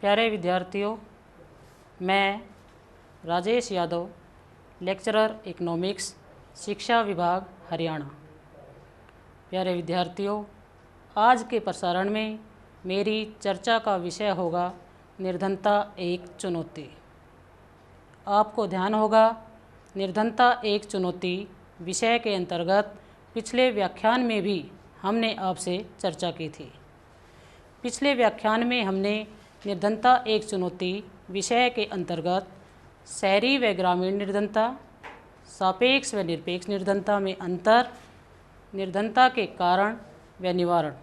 प्यारे विद्यार्थियों, मैं राजेश यादव, लेक्चरर इकोनॉमिक्स, शिक्षा विभाग, हरियाणा। प्यारे विद्यार्थियों, आज के प्रसारण में मेरी चर्चा का विषय होगा निर्धनता एक चुनौती। आपको ध्यान होगा, निर्धनता एक चुनौती विषय के अंतर्गत पिछले व्याख्यान में भी हमने आपसे चर्चा की थी। पिछले व्याख्यान में हमने निर्धनता एक चुनौती विषय के अंतर्गत शहरी व ग्रामीण निर्धनता, सापेक्ष व निरपेक्ष निर्धनता में अंतर, निर्धनता के कारण व निवारण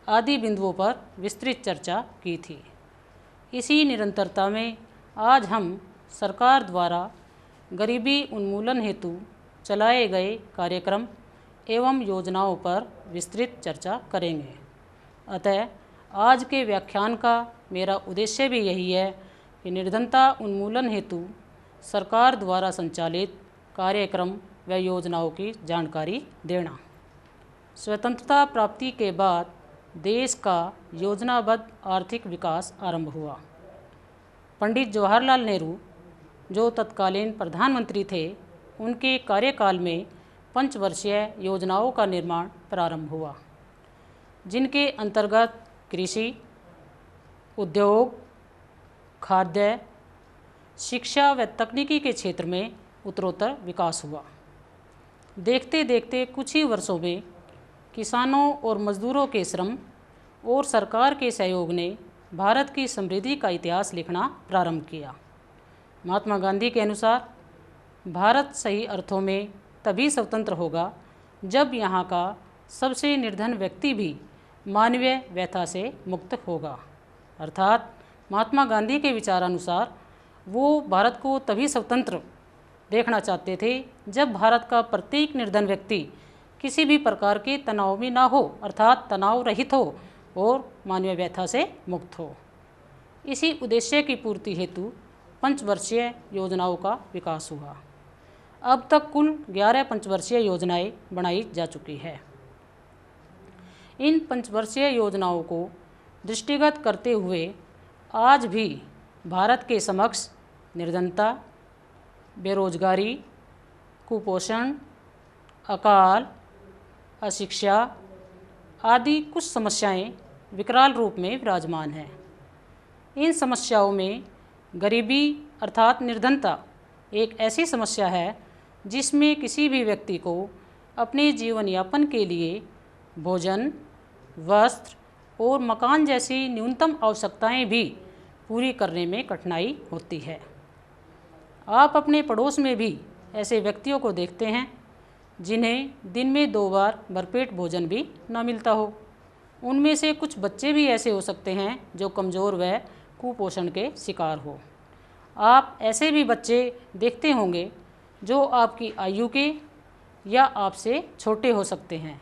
आदि बिंदुओं पर विस्तृत चर्चा की थी। इसी निरंतरता में आज हम सरकार द्वारा गरीबी उन्मूलन हेतु चलाए गए कार्यक्रम एवं योजनाओं पर विस्तृत चर्चा करेंगे। अतः आज के व्याख्यान का मेरा उद्देश्य भी यही है कि निर्धनता उन्मूलन हेतु सरकार द्वारा संचालित कार्यक्रम व योजनाओं की जानकारी देना। स्वतंत्रता प्राप्ति के बाद देश का योजनाबद्ध आर्थिक विकास आरंभ हुआ। पंडित जवाहरलाल नेहरू, जो तत्कालीन प्रधानमंत्री थे, उनके कार्यकाल में पंचवर्षीय योजनाओं का निर्माण प्रारंभ हुआ, जिनके अंतर्गत कृषि, उद्योग, खाद्य, शिक्षा व तकनीकी के क्षेत्र में उत्तरोत्तर विकास हुआ। देखते देखते कुछ ही वर्षों में किसानों और मजदूरों के श्रम और सरकार के सहयोग ने भारत की समृद्धि का इतिहास लिखना प्रारंभ किया। महात्मा गांधी के अनुसार भारत सही अर्थों में तभी स्वतंत्र होगा जब यहाँ का सबसे निर्धन व्यक्ति भी मानवीय व्यथा से मुक्त होगा। अर्थात महात्मा गांधी के विचारानुसार वो भारत को तभी स्वतंत्र देखना चाहते थे जब भारत का प्रत्येक निर्धन व्यक्ति किसी भी प्रकार के तनाव में ना हो, अर्थात तनाव रहित हो और मानवीय व्यथा से मुक्त हो। इसी उद्देश्य की पूर्ति हेतु पंचवर्षीय योजनाओं का विकास हुआ। अब तक कुल 11 पंचवर्षीय योजनाएं बनाई जा चुकी है। इन पंचवर्षीय योजनाओं को दृष्टिगत करते हुए आज भी भारत के समक्ष निर्धनता, बेरोजगारी, कुपोषण, अकाल, अशिक्षा आदि कुछ समस्याएं विकराल रूप में विराजमान हैं। इन समस्याओं में गरीबी अर्थात निर्धनता एक ऐसी समस्या है जिसमें किसी भी व्यक्ति को अपने जीवन यापन के लिए भोजन, वस्त्र और मकान जैसी न्यूनतम आवश्यकताएं भी पूरी करने में कठिनाई होती है। आप अपने पड़ोस में भी ऐसे व्यक्तियों को देखते हैं जिन्हें दिन में 2 बार भरपेट भोजन भी न मिलता हो। उनमें से कुछ बच्चे भी ऐसे हो सकते हैं जो कमज़ोर व कुपोषण के शिकार हो। आप ऐसे भी बच्चे देखते होंगे जो आपकी आयु के या आपसे छोटे हो सकते हैं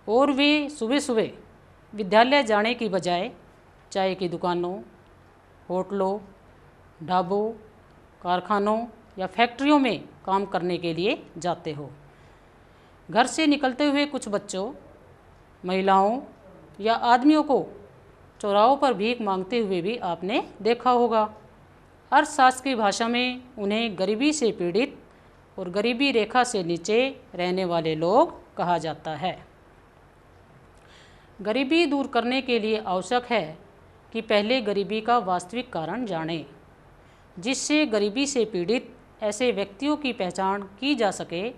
और वे सुबह सुबह विद्यालय जाने की बजाय चाय की दुकानों, होटलों, ढाबों, कारखानों या फैक्ट्रियों में काम करने के लिए जाते हो। घर से निकलते हुए कुछ बच्चों, महिलाओं या आदमियों को चौराहों पर भीख मांगते हुए भी आपने देखा होगा। अर्थशास्त्र की भाषा में उन्हें गरीबी से पीड़ित और गरीबी रेखा से नीचे रहने वाले लोग कहा जाता है। गरीबी दूर करने के लिए आवश्यक है कि पहले गरीबी का वास्तविक कारण जानें, जिससे गरीबी से पीड़ित ऐसे व्यक्तियों की पहचान की जा सके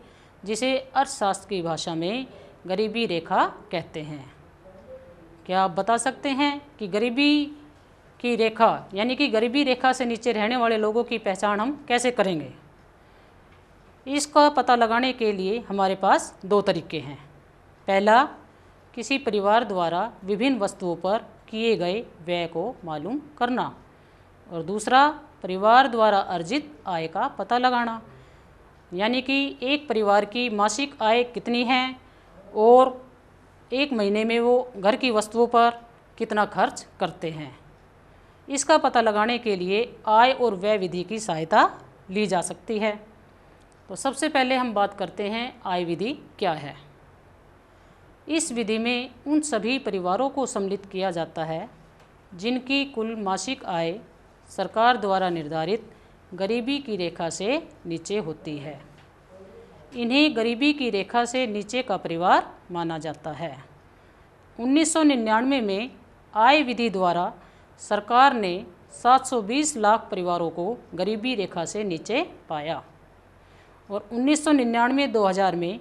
जिसे अर्थशास्त्र की भाषा में गरीबी रेखा कहते हैं। क्या आप बता सकते हैं कि गरीबी की रेखा यानी कि गरीबी रेखा से नीचे रहने वाले लोगों की पहचान हम कैसे करेंगे? इसका पता लगाने के लिए हमारे पास 2 तरीके हैं। पहला, किसी परिवार द्वारा विभिन्न वस्तुओं पर किए गए व्यय को मालूम करना, और दूसरा, परिवार द्वारा अर्जित आय का पता लगाना, यानी कि एक परिवार की मासिक आय कितनी है और एक महीने में वो घर की वस्तुओं पर कितना खर्च करते हैं। इसका पता लगाने के लिए आय और व्यय विधि की सहायता ली जा सकती है। तो सबसे पहले हम बात करते हैं आय विधि क्या है। इस विधि में उन सभी परिवारों को सम्मिलित किया जाता है जिनकी कुल मासिक आय सरकार द्वारा निर्धारित गरीबी की रेखा से नीचे होती है। इन्हें गरीबी की रेखा से नीचे का परिवार माना जाता है। 1999 में आय विधि द्वारा सरकार ने 720 लाख परिवारों को गरीबी रेखा से नीचे पाया और 1999-2000 में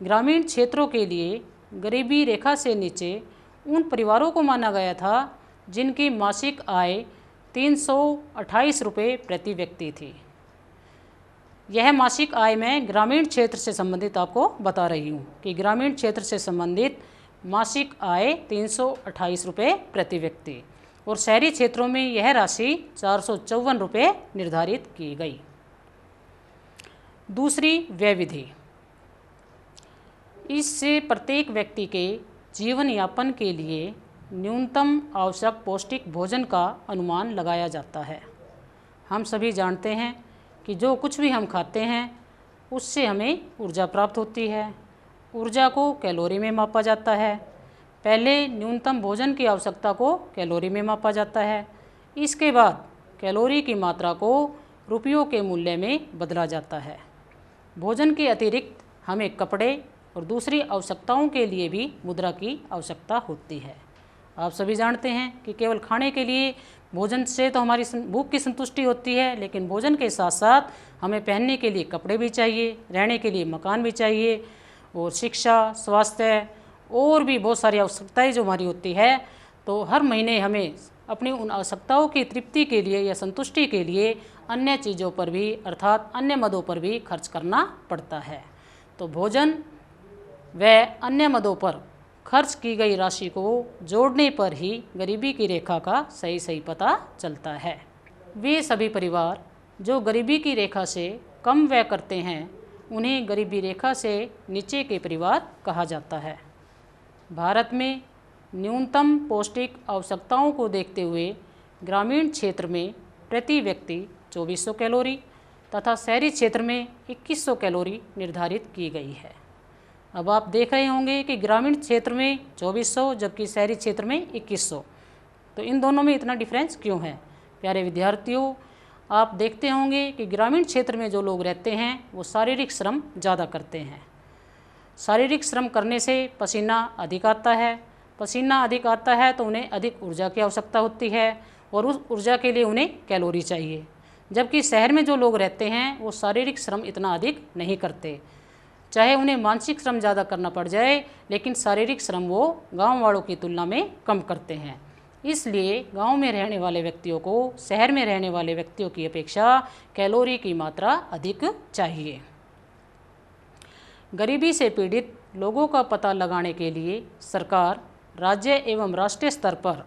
ग्रामीण क्षेत्रों के लिए गरीबी रेखा से नीचे उन परिवारों को माना गया था जिनकी मासिक आय 328 रुपये प्रति व्यक्ति थी। यह मासिक आय मैं ग्रामीण क्षेत्र से संबंधित आपको बता रही हूँ कि ग्रामीण क्षेत्र से संबंधित मासिक आय 328 रुपये प्रति व्यक्ति और शहरी क्षेत्रों में यह राशि 454 रुपये निर्धारित की गई। दूसरी व्यय विधि, इससे प्रत्येक व्यक्ति के जीवन यापन के लिए न्यूनतम आवश्यक पौष्टिक भोजन का अनुमान लगाया जाता है। हम सभी जानते हैं कि जो कुछ भी हम खाते हैं उससे हमें ऊर्जा प्राप्त होती है। ऊर्जा को कैलोरी में मापा जाता है। पहले न्यूनतम भोजन की आवश्यकता को कैलोरी में मापा जाता है, इसके बाद कैलोरी की मात्रा को रुपयों के मूल्य में बदला जाता है। भोजन के अतिरिक्त हमें कपड़े और दूसरी आवश्यकताओं के लिए भी मुद्रा की आवश्यकता होती है। आप सभी जानते हैं कि केवल खाने के लिए भोजन से तो हमारी भूख की संतुष्टि होती है, लेकिन भोजन के साथ साथ हमें पहनने के लिए कपड़े भी चाहिए, रहने के लिए मकान भी चाहिए और शिक्षा, स्वास्थ्य और भी बहुत सारी आवश्यकताएं जो हमारी होती है। तो हर महीने हमें अपनी उन आवश्यकताओं की तृप्ति के लिए या संतुष्टि के लिए अन्य चीज़ों पर भी अर्थात अन्य मदों पर भी खर्च करना पड़ता है। तो भोजन व अन्य मदों पर खर्च की गई राशि को जोड़ने पर ही गरीबी की रेखा का सही पता चलता है। वे सभी परिवार जो गरीबी की रेखा से कम व्यय करते हैं उन्हें गरीबी रेखा से नीचे के परिवार कहा जाता है। भारत में न्यूनतम पौष्टिक आवश्यकताओं को देखते हुए ग्रामीण क्षेत्र में प्रति व्यक्ति 2400 कैलोरी तथा शहरी क्षेत्र में 2100 कैलोरी निर्धारित की गई है। अब आप देख रहे होंगे कि ग्रामीण क्षेत्र में 2400 जबकि शहरी क्षेत्र में 2100, तो इन दोनों में इतना डिफरेंस क्यों है? प्यारे विद्यार्थियों, आप देखते होंगे कि ग्रामीण क्षेत्र में जो लोग रहते हैं वो शारीरिक श्रम ज़्यादा करते हैं। शारीरिक श्रम करने से पसीना अधिक आता है। पसीना अधिक आता है तो उन्हें अधिक ऊर्जा की आवश्यकता होती है और उस ऊर्जा के लिए उन्हें कैलोरी चाहिए। जबकि शहर में जो लोग रहते हैं वो शारीरिक श्रम इतना अधिक नहीं करते, चाहे उन्हें मानसिक श्रम ज़्यादा करना पड़ जाए, लेकिन शारीरिक श्रम वो गांव वालों की तुलना में कम करते हैं। इसलिए गांव में रहने वाले व्यक्तियों को शहर में रहने वाले व्यक्तियों की अपेक्षा कैलोरी की मात्रा अधिक चाहिए। गरीबी से पीड़ित लोगों का पता लगाने के लिए सरकार राज्य एवं राष्ट्रीय स्तर पर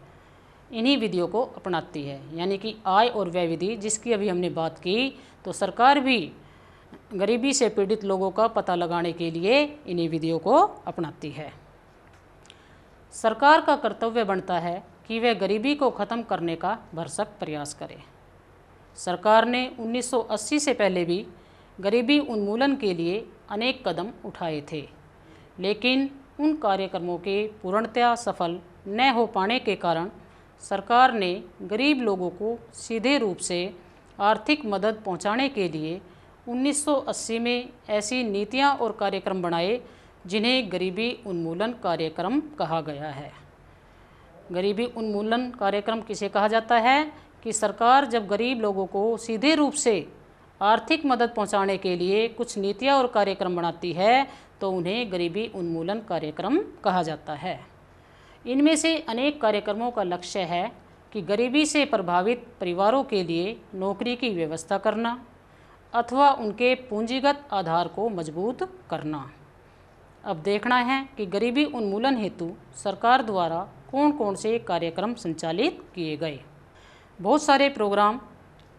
इन्हीं विधियों को अपनाती है, यानी कि आय और व्यय विधि जिसकी अभी हमने बात की, तो सरकार भी गरीबी से पीड़ित लोगों का पता लगाने के लिए इन्हीं विधियों को अपनाती है। सरकार का कर्तव्य बनता है कि वह गरीबी को ख़त्म करने का भरसक प्रयास करे। सरकार ने 1980 से पहले भी गरीबी उन्मूलन के लिए अनेक कदम उठाए थे, लेकिन उन कार्यक्रमों के पूर्णतया सफल न हो पाने के कारण सरकार ने गरीब लोगों को सीधे रूप से आर्थिक मदद पहुंचाने के लिए 1980 में ऐसी नीतियां और कार्यक्रम बनाए जिन्हें गरीबी उन्मूलन कार्यक्रम कहा गया है। गरीबी उन्मूलन कार्यक्रम किसे कहा जाता है कि सरकार जब गरीब लोगों को सीधे रूप से आर्थिक मदद पहुंचाने के लिए कुछ नीतियां और कार्यक्रम बनाती है तो उन्हें गरीबी उन्मूलन कार्यक्रम कहा जाता है। इनमें से अनेक कार्यक्रमों का लक्ष्य है कि गरीबी से प्रभावित परिवारों के लिए नौकरी की व्यवस्था करना अथवा उनके पूंजीगत आधार को मजबूत करना। अब देखना है कि गरीबी उन्मूलन हेतु सरकार द्वारा कौन कौन से कार्यक्रम संचालित किए गए। बहुत सारे प्रोग्राम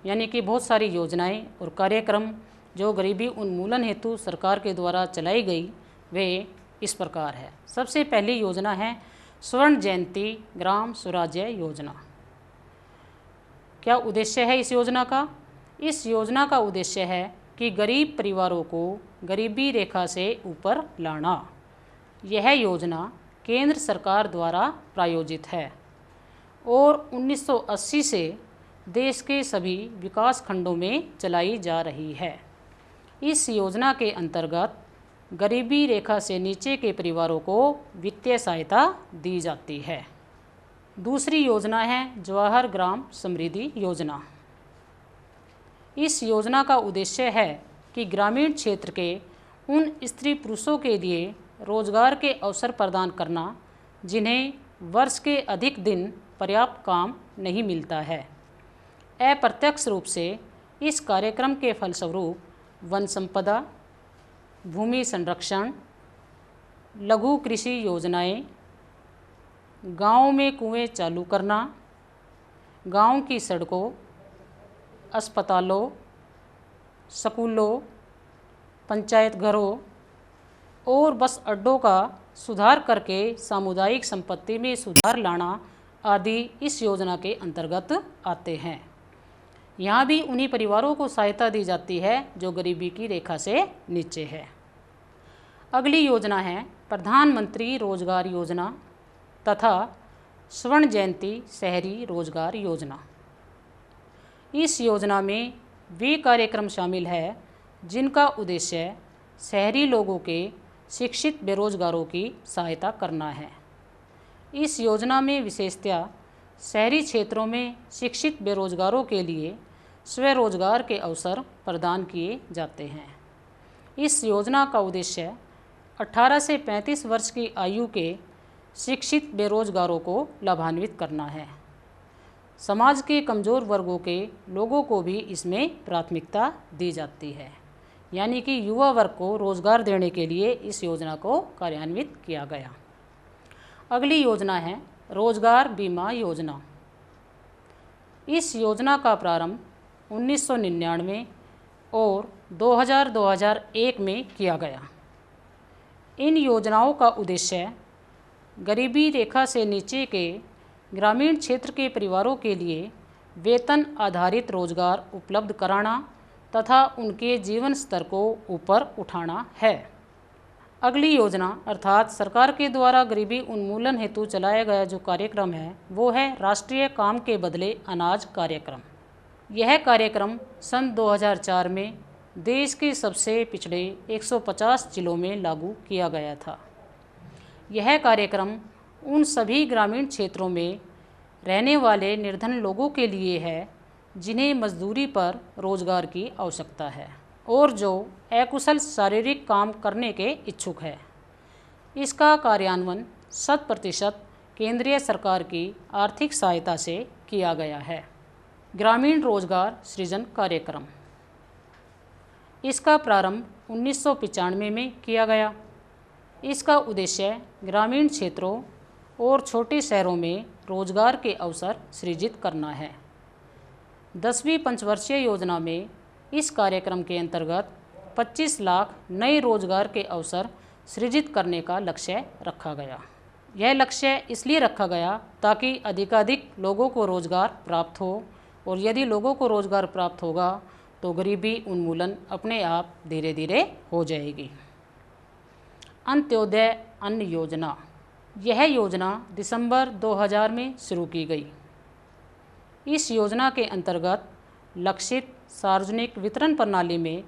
यानी कि बहुत सारी योजनाएं और कार्यक्रम जो गरीबी उन्मूलन हेतु सरकार के द्वारा चलाई गई वे इस प्रकार है। सबसे पहली योजना है स्वर्ण जयंती ग्राम स्वराज्य योजना। क्या उद्देश्य है इस योजना का? इस योजना का उद्देश्य है कि गरीब परिवारों को गरीबी रेखा से ऊपर लाना। यह योजना केंद्र सरकार द्वारा प्रायोजित है और 1980 से देश के सभी विकास खंडों में चलाई जा रही है। इस योजना के अंतर्गत गरीबी रेखा से नीचे के परिवारों को वित्तीय सहायता दी जाती है। दूसरी योजना है जवाहर ग्राम समृद्धि योजना। इस योजना का उद्देश्य है कि ग्रामीण क्षेत्र के उन स्त्री पुरुषों के लिए रोजगार के अवसर प्रदान करना जिन्हें वर्ष के अधिक दिन पर्याप्त काम नहीं मिलता है। अप्रत्यक्ष रूप से इस कार्यक्रम के फलस्वरूप वन संपदा, भूमि संरक्षण, लघु कृषि योजनाएं, गाँव में कुएं चालू करना, गाँव की सड़कों, अस्पतालों, स्कूलों, पंचायत घरों और बस अड्डों का सुधार करके सामुदायिक संपत्ति में सुधार लाना आदि इस योजना के अंतर्गत आते हैं। यहाँ भी उन्हीं परिवारों को सहायता दी जाती है जो गरीबी की रेखा से नीचे है। अगली योजना है प्रधानमंत्री रोजगार योजना तथा स्वर्ण जयंती शहरी रोजगार योजना। इस योजना में वे कार्यक्रम शामिल है जिनका उद्देश्य शहरी लोगों के शिक्षित बेरोजगारों की सहायता करना है। इस योजना में विशेषतया शहरी क्षेत्रों में शिक्षित बेरोजगारों के लिए स्वरोजगार के अवसर प्रदान किए जाते हैं। इस योजना का उद्देश्य 18 से 35 वर्ष की आयु के शिक्षित बेरोजगारों को लाभान्वित करना है। समाज के कमज़ोर वर्गों के लोगों को भी इसमें प्राथमिकता दी जाती है, यानी कि युवा वर्ग को रोजगार देने के लिए इस योजना को कार्यान्वित किया गया। अगली योजना है रोजगार बीमा योजना। इस योजना का प्रारंभ 1999 और 2000-2001 में किया गया। इन योजनाओं का उद्देश्य गरीबी रेखा से नीचे के ग्रामीण क्षेत्र के परिवारों के लिए वेतन आधारित रोजगार उपलब्ध कराना तथा उनके जीवन स्तर को ऊपर उठाना है। अगली योजना अर्थात सरकार के द्वारा गरीबी उन्मूलन हेतु चलाया गया जो कार्यक्रम है वो है राष्ट्रीय काम के बदले अनाज कार्यक्रम। यह कार्यक्रम सन 2004 में देश के सबसे पिछड़े 150 जिलों में लागू किया गया था। यह कार्यक्रम उन सभी ग्रामीण क्षेत्रों में रहने वाले निर्धन लोगों के लिए है जिन्हें मजदूरी पर रोजगार की आवश्यकता है और जो अकुशल शारीरिक काम करने के इच्छुक है। इसका कार्यान्वयन 100% केंद्रीय सरकार की आर्थिक सहायता से किया गया है। ग्रामीण रोजगार सृजन कार्यक्रम। इसका प्रारंभ 1995 में किया गया। इसका उद्देश्य ग्रामीण क्षेत्रों और छोटे शहरों में रोजगार के अवसर सृजित करना है। 10वीं पंचवर्षीय योजना में इस कार्यक्रम के अंतर्गत 25 लाख नए रोजगार के अवसर सृजित करने का लक्ष्य रखा गया। यह लक्ष्य इसलिए रखा गया ताकि अधिकाधिक लोगों को रोजगार प्राप्त हो और यदि लोगों को रोजगार प्राप्त होगा तो गरीबी उन्मूलन अपने आप धीरे धीरे हो जाएगी। अंत्योदय अन्न योजना। यह योजना दिसंबर 2000 में शुरू की गई। इस योजना के अंतर्गत लक्षित सार्वजनिक वितरण प्रणाली में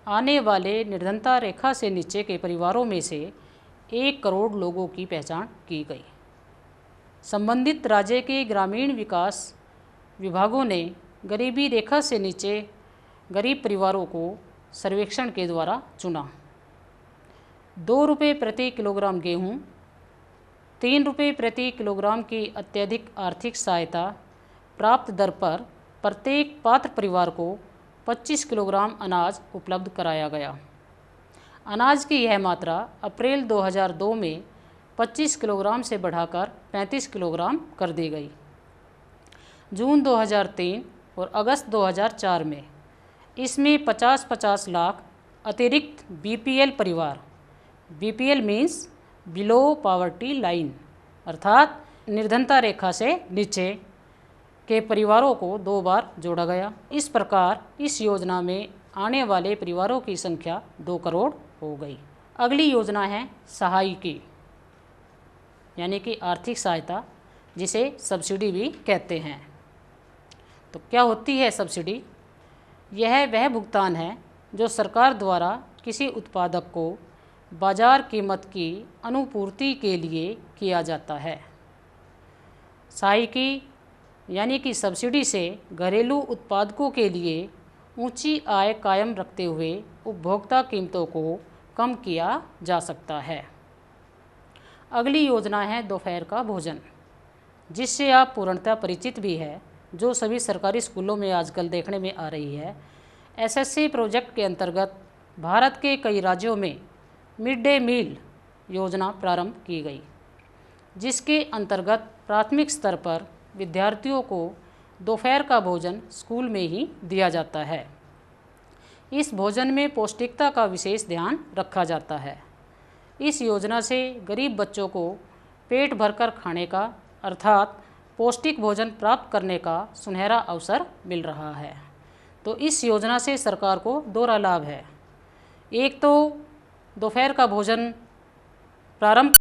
आने वाले निर्धनता रेखा से नीचे के परिवारों में से 1 करोड़ लोगों की पहचान की गई। संबंधित राज्य के ग्रामीण विकास विभागों ने गरीबी रेखा से नीचे गरीब परिवारों को सर्वेक्षण के द्वारा चुना। 2 रुपये प्रति किलोग्राम गेहूँ, 3 रुपये प्रति किलोग्राम की अत्यधिक आर्थिक सहायता प्राप्त दर पर प्रत्येक पात्र परिवार को 25 किलोग्राम अनाज उपलब्ध कराया गया। अनाज की यह मात्रा अप्रैल 2002 में 25 किलोग्राम से बढ़ाकर 35 किलोग्राम कर दी गई। जून 2003 और अगस्त 2004 में इसमें 50-50 लाख अतिरिक्त बीपीएल परिवार, BPL means below poverty line, अर्थात निर्धनता रेखा से नीचे के परिवारों को 2 बार जोड़ा गया। इस प्रकार इस योजना में आने वाले परिवारों की संख्या 2 करोड़ हो गई। अगली योजना है सहायिकी, यानी कि आर्थिक सहायता जिसे सब्सिडी भी कहते हैं। तो क्या होती है सब्सिडी? यह वह भुगतान है जो सरकार द्वारा किसी उत्पादक को बाजार कीमत की अनुपूर्ति के लिए किया जाता है। सहायिकी यानी कि सब्सिडी से घरेलू उत्पादकों के लिए ऊंची आय कायम रखते हुए उपभोक्ता कीमतों को कम किया जा सकता है। अगली योजना है दोपहर का भोजन, जिससे आप पूर्णतः परिचित भी है, जो सभी सरकारी स्कूलों में आजकल देखने में आ रही है। एसएससी प्रोजेक्ट के अंतर्गत भारत के कई राज्यों में मिड डे मील योजना प्रारंभ की गई, जिसके अंतर्गत प्राथमिक स्तर पर विद्यार्थियों को दोपहर का भोजन स्कूल में ही दिया जाता है। इस भोजन में पौष्टिकता का विशेष ध्यान रखा जाता है। इस योजना से गरीब बच्चों को पेट भरकर खाने का अर्थात पौष्टिक भोजन प्राप्त करने का सुनहरा अवसर मिल रहा है। तो इस योजना से सरकार को दोहरा लाभ है। एक तो दोपहर का भोजन प्रारंभ